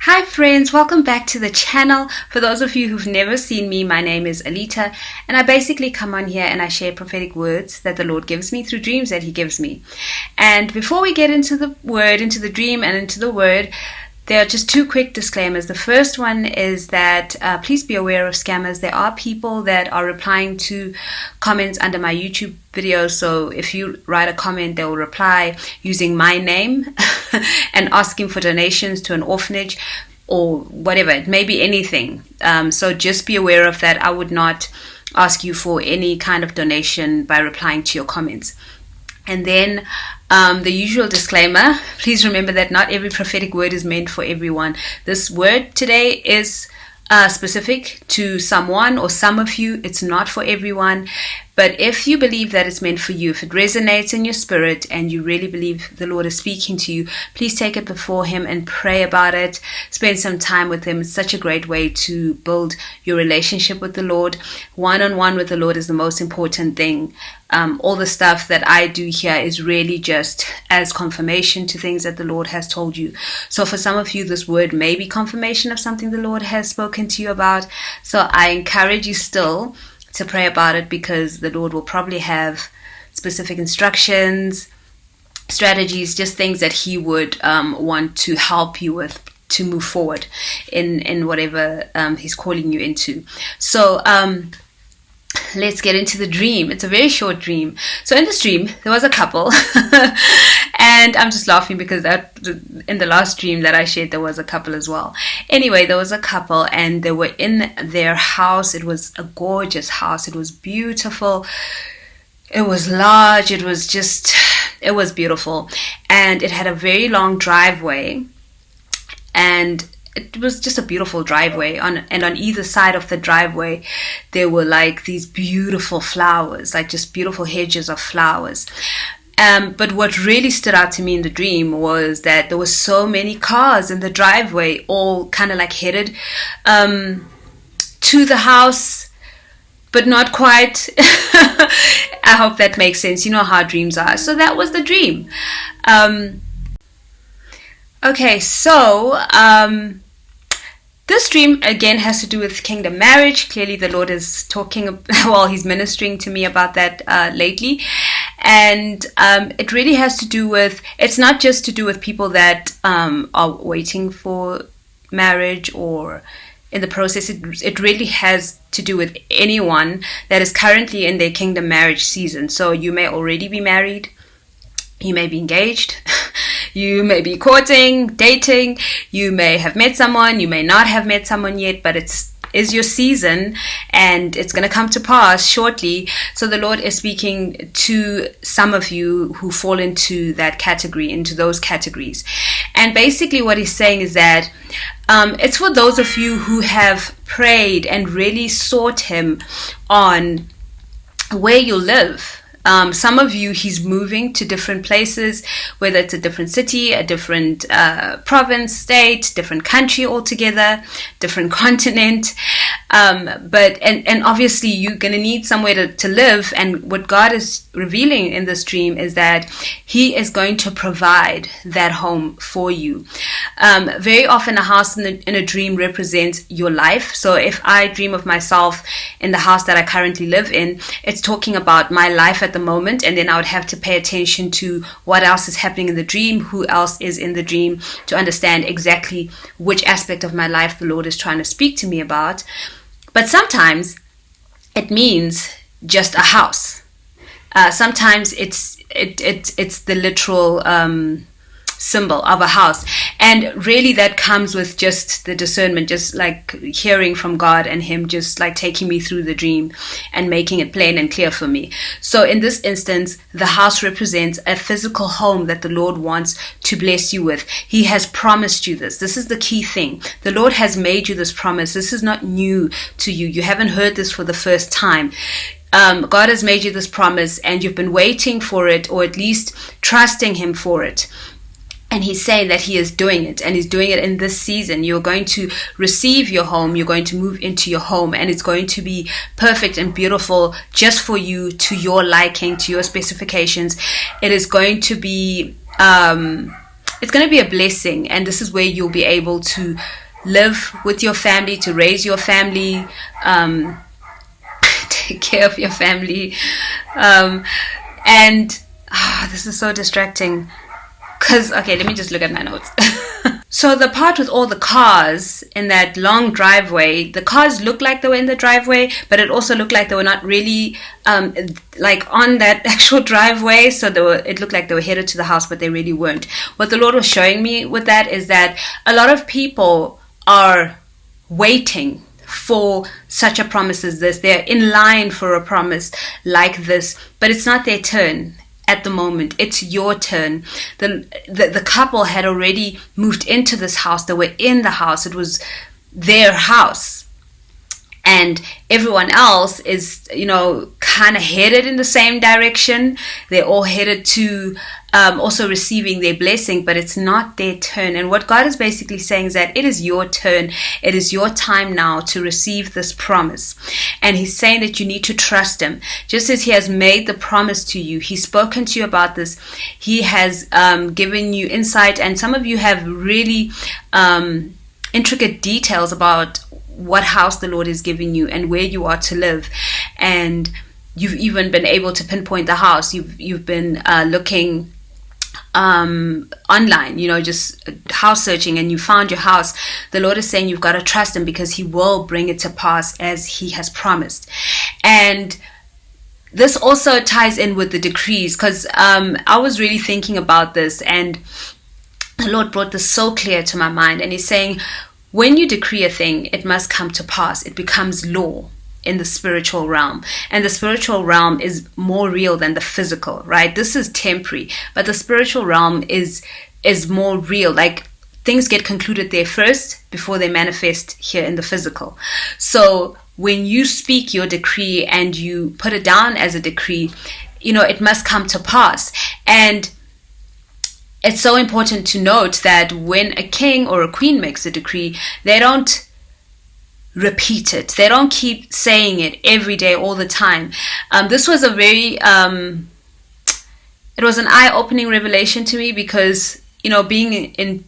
Hi friends, welcome back to the channel. For those of you who've never seen me, my name is Alita, and I basically come on here and I share prophetic words that the Lord gives me through dreams that He gives me. And before we get into the word, into the dream and into the word, there are just two quick disclaimers. The first one is that please be aware of scammers. There are people that are replying to comments under my YouTube videos. So if you write a comment, they will reply using my name and asking for donations to an orphanage or whatever. It may be anything. So just be aware of that. I would not ask you for any kind of donation by replying to your comments. And then the usual disclaimer, please remember that not every prophetic word is meant for everyone. This word today is specific to someone or some of you. It's not for everyone. But if you believe that it's meant for you, if it resonates in your spirit and you really believe the Lord is speaking to you, please take it before Him and pray about it. Spend some time with Him. It's such a great way to build your relationship with the Lord. One-on-one with the Lord is the most important thing. All the stuff that I do here is really just as confirmation to things that the Lord has told you. So for some of you, this word may be confirmation of something the Lord has spoken to you about. So I encourage you still to pray about it, because the Lord will probably have specific instructions, strategies, just things that He would want to help you with to move forward in whatever He's calling you into. So let's get into the dream. It's a very short dream. So in this dream, there was a couple and I'm just laughing because in the last dream that I shared, there was a couple as well. Anyway, there was a couple and they were in their house. It was a gorgeous house. It was beautiful. It was large. It was beautiful. And it had a very long driveway, and it was just a beautiful driveway. And on either side of the driveway, there were like these beautiful flowers, like just beautiful hedges of flowers. But what really stood out to me in the dream was that there were so many cars in the driveway, all kind of like headed to the house, but not quite. I hope that makes sense. You know how dreams are. So that was the dream. Okay, so this dream again has to do with kingdom marriage. Clearly the Lord is talking, He's ministering to me about that lately. And it really has to do with, it's not just to do with people that are waiting for marriage or in the process. It really has to do with anyone that is currently in their kingdom marriage season. So you may already be married. You may be engaged. You may be courting, dating. You may have met someone. You may not have met someone yet, but it's your season and it's going to come to pass shortly. So the Lord is speaking to some of you who fall into that category, into those categories. And basically what He's saying is that it's for those of you who have prayed and really sought Him on where you live. Some of you, He's moving to different places, whether it's a different city, a different province, state, different country altogether, different continent. But obviously you're going to need somewhere to live. And what God is revealing in this dream is that He is going to provide that home for you. Very often a house in a dream represents your life. So if I dream of myself in the house that I currently live in, it's talking about my life at the moment, and then I would have to pay attention to what else is happening in the dream, who else is in the dream, to understand exactly which aspect of my life the Lord is trying to speak to me about. But sometimes it means just a house. Sometimes it's the literal symbol of a house, and really that comes with just the discernment, just like hearing from God and Him just like taking me through the dream and making it plain and clear for me. So in this instance, the house represents a physical home that the Lord wants to bless you with. He has promised you this. This is the key thing. The Lord has made you this promise. This is not new to you. You haven't heard this for the first time. God has made you this promise, and you've been waiting for it, or at least trusting Him for it. And He's saying that He is doing it, and He's doing it in this season. You're going to receive your home. You're going to move into your home, and it's going to be perfect and beautiful just for you, to your liking, to your specifications. It is going to be it's going to be a blessing, and this is where you'll be able to live with your family, to raise your family, take care of your family, and this is so distracting because, okay, let me just look at my notes. So the part with all the cars in that long driveway, the cars looked like they were in the driveway, but it also looked like they were not really like on that actual driveway. So it looked like they were headed to the house, but they really weren't. What the Lord was showing me with that is that a lot of people are waiting for such a promise as this. They're in line for a promise like this, but it's not their turn. At the moment, it's your turn. The couple had already moved into this house. They were in the house. It was their house. And everyone else is, kind of headed in the same direction. They're all headed to also receiving their blessing, but it's not their turn. And what God is basically saying is that it is your turn. It is your time now to receive this promise. And He's saying that you need to trust Him. Just as He has made the promise to you, He's spoken to you about this. He has given you insight, and some of you have really intricate details about what house the Lord is giving you and where you are to live. And you've even been able to pinpoint the house. You've been looking online, just house searching, and you found your house. The Lord is saying you've got to trust Him because He will bring it to pass as He has promised. And this also ties in with the decrees, because I was really thinking about this, and the Lord brought this so clear to my mind. And He's saying, when you decree a thing, it must come to pass. It becomes law in the spiritual realm. And the spiritual realm is more real than the physical, right? This is temporary, but the spiritual realm is more real. Like, things get concluded there first before they manifest here in the physical. So when you speak your decree and you put it down as a decree, it must come to pass. And it's so important to note that when a king or a queen makes a decree, they don't repeat it. They don't keep saying it every day, all the time. This was a very, it was an eye-opening revelation to me, because, being in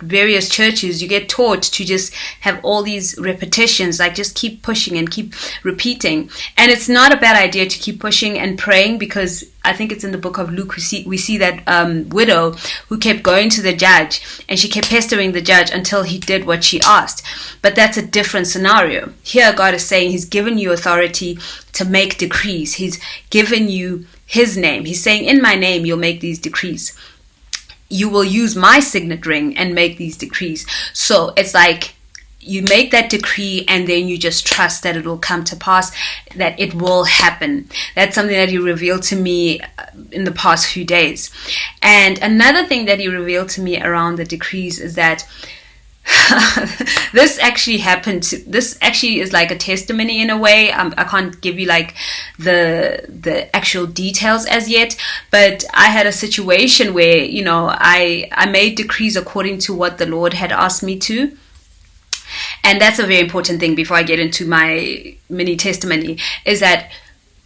various churches, you get taught to just have all these repetitions, like just keep pushing and keep repeating. And it's not a bad idea to keep pushing and praying, because I think it's in the book of Luke, we see that widow who kept going to the judge, and she kept pestering the judge until he did what she asked. But that's a different scenario. Here God is saying He's given you authority to make decrees. He's given you His name. He's saying, in my name you'll make these decrees. You will use my signet ring and make these decrees. So it's like you make that decree, and then you just trust that it will come to pass, that it will happen. That's something that He revealed to me in the past few days. And another thing that He revealed to me around the decrees is that this actually happened. This actually is like a testimony in a way. I can't give you like the actual details as yet, but I had a situation where I made decrees according to what the Lord had asked me to. And that's a very important thing before I get into my mini testimony, is that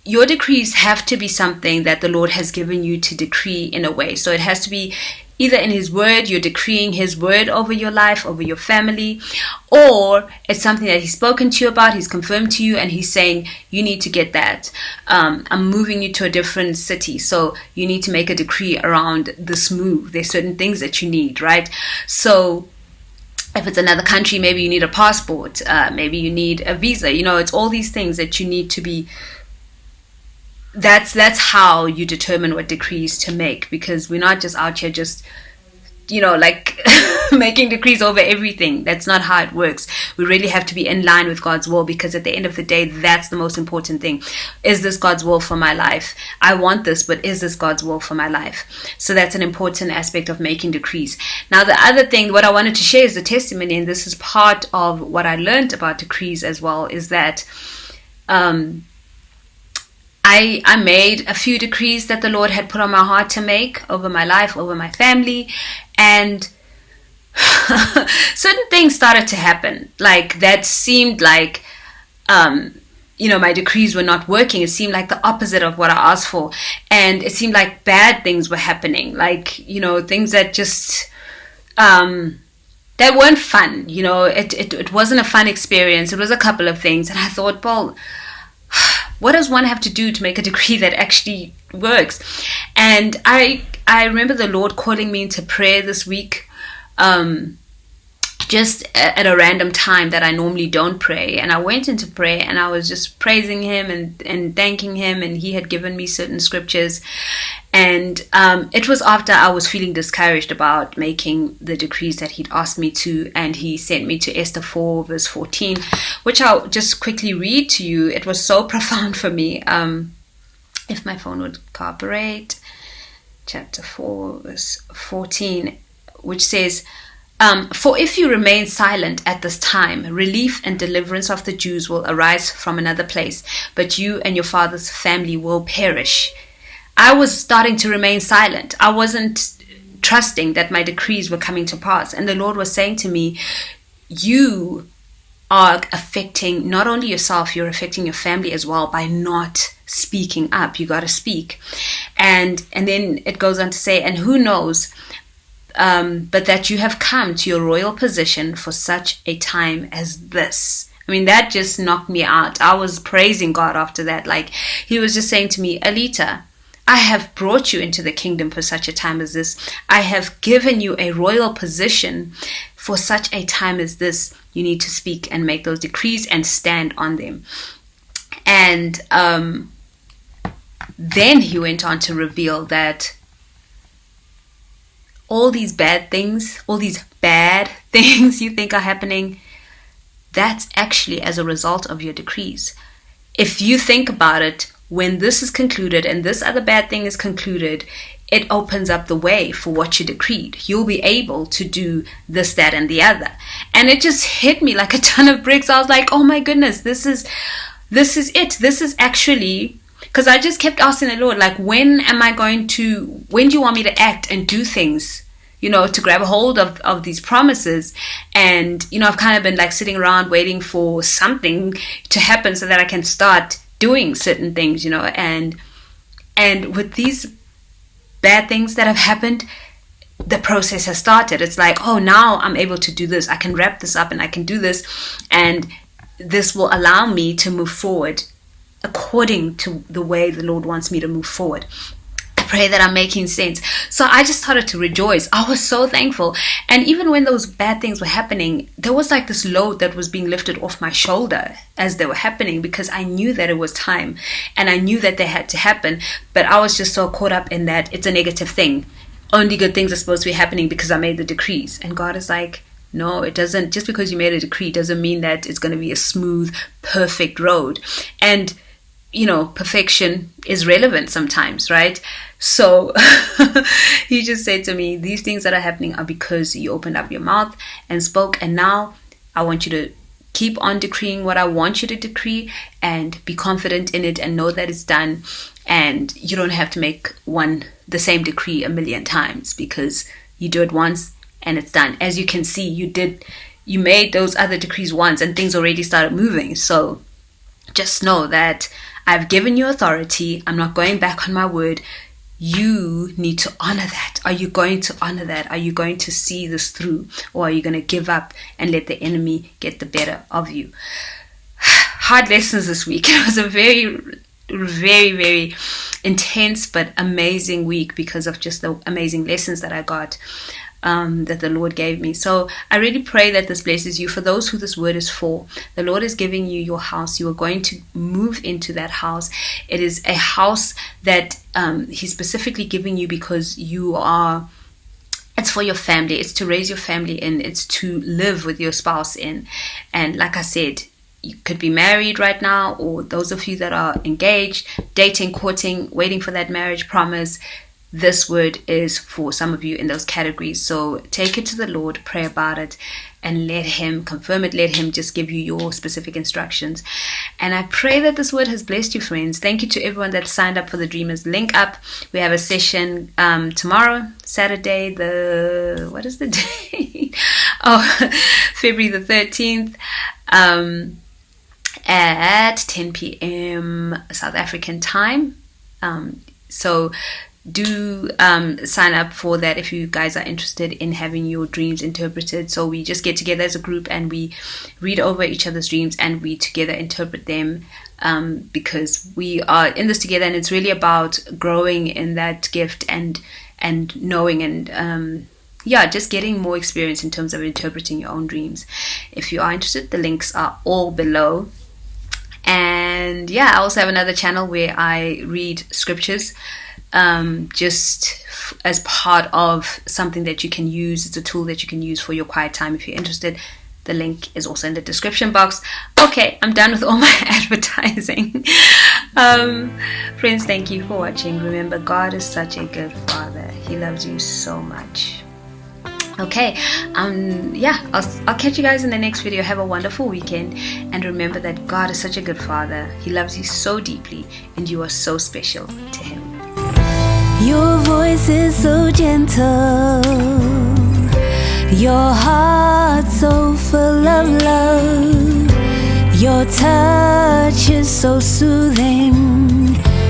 your decrees have to be something that the Lord has given you to decree in a way. So it has to be either in His word, you're decreeing His word over your life, over your family, or it's something that He's spoken to you about, He's confirmed to you, and He's saying, you need to get that. I'm moving you to a different city, so you need to make a decree around this move. There's certain things that you need, right? So if it's another country, maybe you need a passport, maybe you need a visa. It's all these things that you need to be. That's how you determine what decrees to make, because we're not just out here just like making decrees over everything. That's not how it works. We really have to be in line with God's will, because at the end of the day, that's the most important thing. Is this God's will for my life? I want this, but is this God's will for my life? So that's an important aspect of making decrees. Now, the other thing, what I wanted to share is the testimony, and this is part of what I learned about decrees as well, is that I made a few decrees that the Lord had put on my heart to make over my life, over my family, and certain things started to happen. Like, that seemed like, my decrees were not working. It seemed like the opposite of what I asked for. And it seemed like bad things were happening. Like, things that just that weren't fun. You know, it wasn't a fun experience. It was a couple of things. And I thought, well, what does one have to do to make a decree that actually works? And I remember the Lord calling me into prayer this week, just at a random time that I normally don't pray. And I went into prayer and I was just praising him and thanking him. And he had given me certain scriptures. And it was after I was feeling discouraged about making the decrees that he'd asked me to. And he sent me to Esther 4 verse 14, which I'll just quickly read to you. It was so profound for me. If my phone would cooperate. Chapter 4 verse 14, which says, for if you remain silent at this time, relief and deliverance of the Jews will arise from another place, but you and your father's family will perish. I was starting to remain silent. I wasn't trusting that my decrees were coming to pass. And the Lord was saying to me, you are affecting not only yourself, you're affecting your family as well by not speaking up. You got to speak. And then it goes on to say, and who knows, but that you have come to your royal position for such a time as this. I mean, that just knocked me out. I was praising God after that. Like, he was just saying to me, Alita, I have brought you into the kingdom for such a time as this. I have given you a royal position for such a time as this. You need to speak and make those decrees and stand on them. And then he went on to reveal that all these bad things you think are happening, that's actually as a result of your decrees. If you think about it, when this is concluded and this other bad thing is concluded, it opens up the way for what you decreed. You'll be able to do this, that, and the other. And it just hit me like a ton of bricks. I was like, oh my goodness, this is it. This is actually, because I just kept asking the Lord, like, when do you want me to act and do things, you know, to grab a hold of these promises? And, you know, I've kind of been like sitting around waiting for something to happen so that I can start doing certain things, you know, and with these bad things that have happened, the process has started. It's like, oh, now I'm able to do this. I can wrap this up and I can do this. And this will allow me to move forward according to the way the Lord wants me to move forward. I pray that I'm making sense. So I just started to rejoice. I was so thankful. And even when those bad things were happening, there was like this load that was being lifted off my shoulder as they were happening, because I knew that it was time and I knew that they had to happen. But I was just so caught up in that it's a negative thing. Only good things are supposed to be happening because I made the decrees. And God is like, no, it doesn't. Just because you made a decree doesn't mean that it's going to be a smooth, perfect road. And, you know, perfection is relevant sometimes, right? So he just said to me, these things that are happening are because you opened up your mouth and spoke. And now I want you to keep on decreeing what I want you to decree and be confident in it and know that it's done. And you don't have to make the same decree a million times, because you do it once and it's done. As you can see, you made those other decrees once and things already started moving. So just know that I've given you authority. I'm not going back on my word. You need to honor that. Are you going to honor that? Are you going to see this through? Or are you going to give up and let the enemy get the better of you? Hard lessons this week. It was a very, very, very intense but amazing week because of just the amazing lessons that I got, that the Lord gave me. So I really pray that this blesses you. For those who this word is for, the Lord is giving you your house. You are going to move into that house. It is a house that He's specifically giving you because it's for your family. It's to raise your family in. It's to live with your spouse in. And like I said, you could be married right now, or those of you that are engaged, dating, courting, waiting for that marriage promise. This word is for some of you in those categories. So take it to the Lord, pray about it, and let Him confirm it. Let Him just give you your specific instructions. And I pray that this word has blessed you, friends. Thank you to everyone that signed up for the Dreamers Link Up. We have a session tomorrow, Saturday, what is the date? February the 13th. At 10 p.m. South African time. So do sign up for that if you guys are interested in having your dreams interpreted. So we just get together as a group and we read over each other's dreams and we together interpret them, because we are in this together, and it's really about growing in that gift and knowing and just getting more experience in terms of interpreting your own dreams. If you are interested, the links are all below. And I also have another channel where I read scriptures, just as part of something that you can use. It's a tool that you can use for your quiet time. If you're interested, the link is also in the description box. Okay, I'm done with all my advertising. Friends, thank you for watching. Remember, God is such a good Father. He loves you so much. Okay, I'll catch you guys in the next video. Have a wonderful weekend, and remember that God is such a good Father. He loves you so deeply, and you are so special to Him. Your voice is so gentle, your heart so full of love, your touch is so soothing.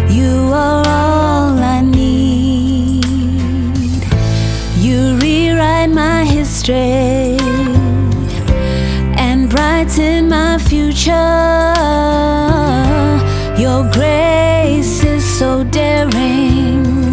You are all I need. You rewrite my history and brighten my future. Your grace is so daring.